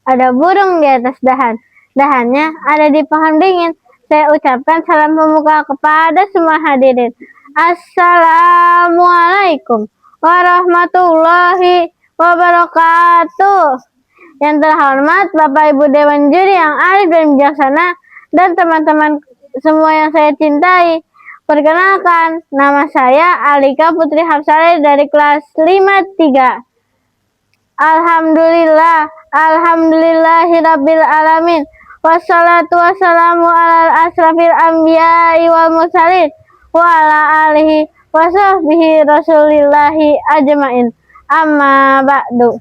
ada burung di atas dahan. Dahannya ada di pohon beringin. Saya ucapkan salam pembuka kepada semua hadirin. Assalamualaikum warahmatullahi wabarakatuh. Yang terhormat Bapak Ibu Dewan Juri yang arif dan bijaksana, dan teman-teman semua yang saya cintai. Perkenalkan, nama saya Alika Putri Hafsale dari kelas 5-3. Alhamdulillahirabbil alamin. Wassalatu wassalamu ala asrafil anbiya'i wal mursalin wa ala alihi wa sahbihi rasulillahi ajmain. Amma ba'du.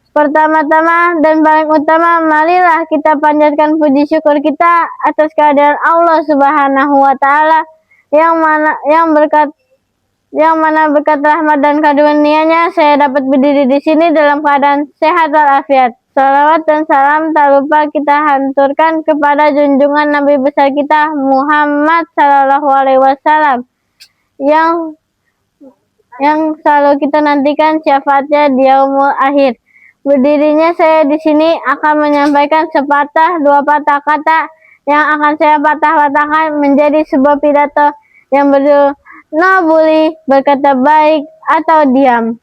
Pertama-tama dan paling utama, marilah kita panjatkan puji syukur kita atas kehadiran Allah Subhanahu wa taala yang mana berkat rahmat dan karunia-Nya saya dapat berdiri di sini dalam keadaan sehat walafiat. Salawat dan salam tak lupa kita haturkan kepada junjungan Nabi besar kita Muhammad Sallallahu Alaihi Wasallam yang selalu kita nantikan syafaatnya di yaumul akhir. Berdirinya saya di sini akan menyampaikan sepatah dua patah kata yang akan saya patah-patahkan menjadi sebuah pidato yang berjudul "No Bully", berkata baik atau diam.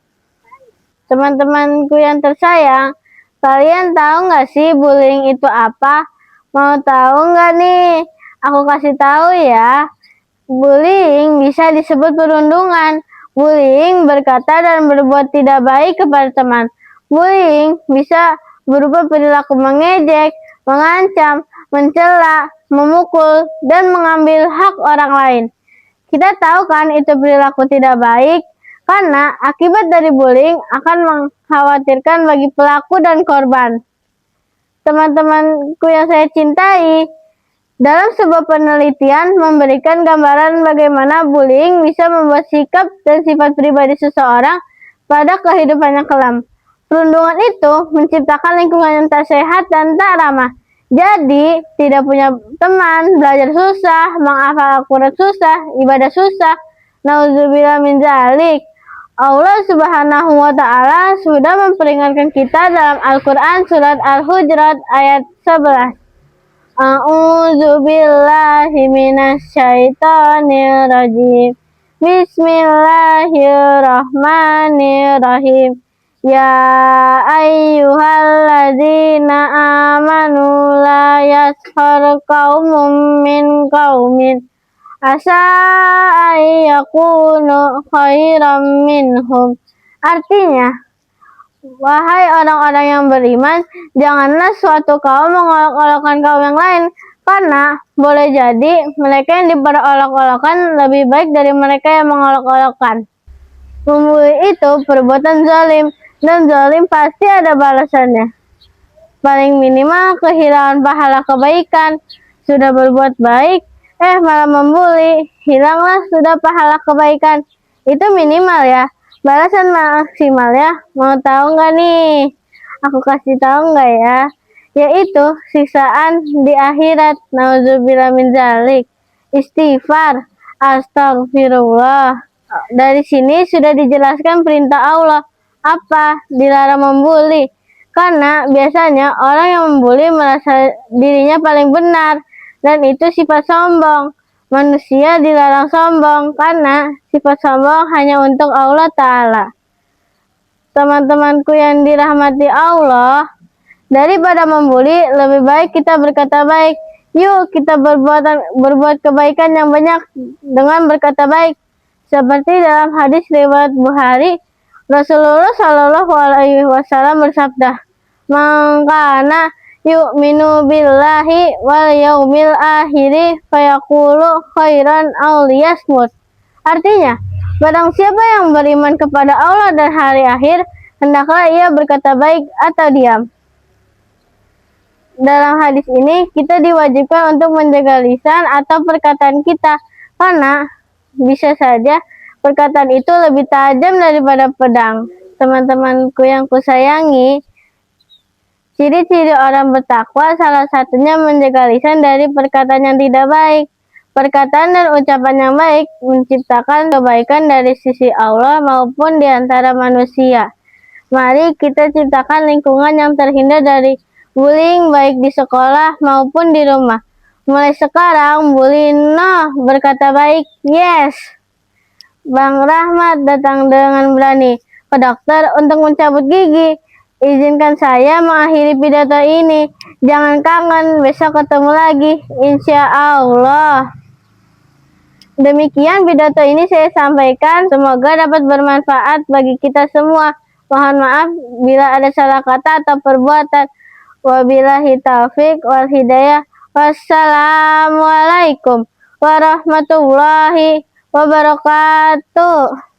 Teman-temanku yang tersayang, kalian tahu nggak sih bullying itu apa? Mau tahu nggak nih? Aku kasih tahu ya. Bullying bisa disebut perundungan. Bullying berkata dan berbuat tidak baik kepada teman. Bullying bisa berupa perilaku mengejek, mengancam, mencela, memukul, dan mengambil hak orang lain. Kita tahu kan itu perilaku tidak baik, karena akibat dari bullying akan mengkhawatirkan bagi pelaku dan korban. Teman-temanku yang saya cintai, dalam sebuah penelitian memberikan gambaran bagaimana bullying bisa membuat sikap dan sifat pribadi seseorang pada kehidupannya kelam. Perundungan itu menciptakan lingkungan yang tak sehat dan tak ramah. Jadi, tidak punya teman, belajar susah, menghafal Al-Quran susah, ibadah susah. Nauzubillah min dzalik. Allah Subhanahu wa taala sudah memperingatkan kita dalam Al-Quran surat Al-Hujurat ayat 11. A'udzubillahi minasyaitonir rajim. Bismillahirrahmanirrahim. Ya ayyuhalladzina amanu la yaskhar qaumun min qaumin asa ayyakunu khairam minhum. Artinya, wahai orang-orang yang beriman, janganlah suatu kaum mengolok-olokkan kaum yang lain, karena boleh jadi mereka yang diperolok-olokkan lebih baik dari mereka yang mengolok-olokkan. Membuli itu perbuatan zalim, dan zalim pasti ada balasannya. Paling minimal kehilangan pahala kebaikan. Sudah berbuat baik, malah membuli, hilanglah sudah pahala kebaikan. Itu minimal ya. Balasan maksimal ya. Mau tahu nggak nih? Aku kasih tahu nggak ya? Yaitu siksaan di akhirat. Nauzubillah min dzalik. Istighfar, astagfirullah. Dari sini sudah dijelaskan perintah Allah. Apa? Dilarang membuli. Karena biasanya orang yang membuli merasa dirinya paling benar, dan itu sifat sombong. Manusia dilarang sombong karena sifat sombong hanya untuk Allah Ta'ala. Teman-temanku yang dirahmati Allah, daripada membuli, lebih baik kita berkata baik. Yuk kita berbuat kebaikan yang banyak dengan berkata baik. Seperti dalam hadis riwayat Bukhari, Rasulullah Shallallahu Alaihi Wasallam bersabda, "Man kana yu'minu billahi wal yaumil akhiri fayaqulu khairan aw liyasmut." Artinya, barang siapa yang beriman kepada Allah dan hari akhir, hendaklah ia berkata baik atau diam. Dalam hadis ini, kita diwajibkan untuk menjaga lisan atau perkataan kita, karena bisa saja perkataan itu lebih tajam daripada pedang. Teman-temanku yang kusayangi, ciri-ciri orang bertakwa salah satunya menjaga lisan dari perkataan yang tidak baik. Perkataan dan ucapan yang baik menciptakan kebaikan dari sisi Allah maupun di antara manusia. Mari kita ciptakan lingkungan yang terhindar dari bullying baik di sekolah maupun di rumah. Mulai sekarang Bu Lino berkata baik, yes. Bang Rahmat datang dengan berani ke dokter untuk mencabut gigi. Izinkan saya mengakhiri pidato ini. Jangan kangen, besok ketemu lagi, insya Allah. Demikian pidato ini saya sampaikan. Semoga dapat bermanfaat bagi kita semua. Mohon maaf bila ada salah kata atau perbuatan. Wabillahi taufik wal hidayah. Wassalamualaikum warahmatullahi wabarakatuh.